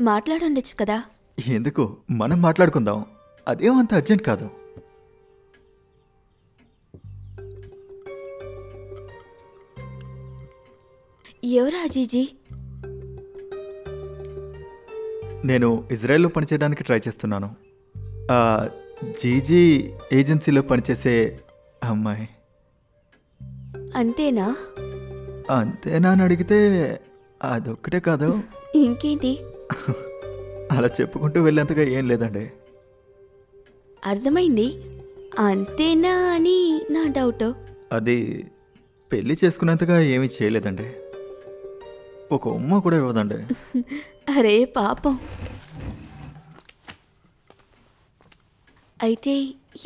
మాట్లాడుండొచ్చు కదా. ఎందుకు, మనం మాట్లాడుకుందాం. అదేమంత అర్జెంట్ కాదు. ఎవరు అజీజీ? నేను ఇజ్రాయెల్లో పనిచేయడానికి ట్రై చేస్తున్నాను. ఆ, జీజీ ఏజెన్సీలో పనిచేసే అమ్మాయి. అంతేనా? అంతేనా అని అడిగితే అదొక్కటే కాదు. ఇంకేంటి? అలా చెప్పుకుంటూ వెళ్ళేంతగా ఏం లేదండి. అర్థమైంది. అంతేనా అని నా డౌట్. అది పెళ్లి చేసుకునేంతగా ఏమీ చేయలేదండి. ఒక ఉమ్మ కూడా ఇవ్వదండి. అరే పాపం. అయితే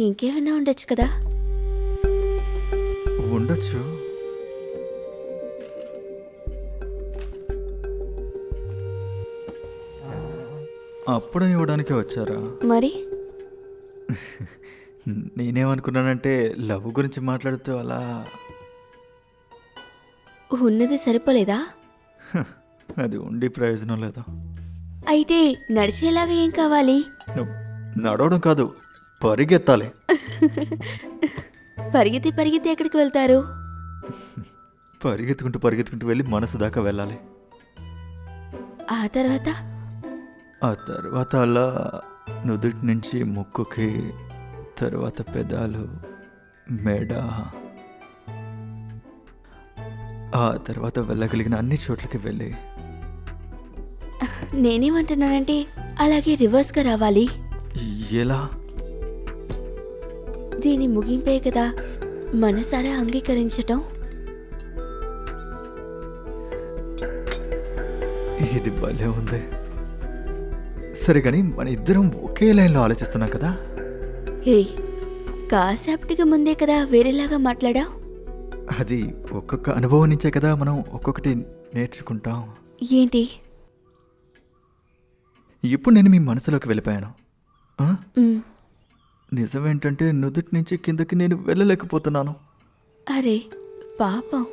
ఇంకేమైనా ఉండొచ్చు కదా. ఉండొచ్చు. అప్పుడే ఇవ్వడానికి వచ్చారా? మరి నేనేమనుకున్నానంటే లవ్ గురించి మాట్లాడుతూ అలా. ఉన్నది సరిపోలేదా? అది ఉండి ప్రయోజనం లేదు. అయితే నడిచేలాగా ఏం కావాలి? నడవడం కాదు, పరిగెత్తాలి. పరిగెత్తి పరిగెత్తి ఎక్కడికి వెళ్తారు? పరిగెత్తుకుంటూ పరిగెత్తుకుంటూ వెళ్ళి మనసు దాకా వెళ్ళాలి. ఆ తర్వాత? ఆ తర్వాత అలా నుదుటి నుంచి ముక్కుకి, తర్వాత పెదాలు, మెడ, ఆ తర్వాత వెళ్ళగలిగిన అన్ని చోట్లకి వెళ్ళి. నేనేమంటున్నానంటే అలాగే రివర్స్గా రావాలి. ఎలా? దీని ముగింపే కదా మనసారా అంగీకరించటం. ఇది భలే ఉంది. సరే కానీ మన ఇద్దరం ఒకే లైన్లో ఆలోచిస్తున్నాం కదా. ఏయ్, కాసేపటికి ముందే కదా వేరేలాగా మాట్లాడా. అది ఒక్కొక్క అనుభవం నుంచే కదా మనం ఒక్కొక్కటి నేర్చుకుంటాం. ఏంటి? ఇప్పుడు నేను మీ మనసులోకి వెళ్ళిపోయాను. ఆ? ఉమ్, నిజమేంటంటే నుదుటి నుంచి కిందకి నేను వెళ్ళలేకపోతున్నాను. అరే పాపం.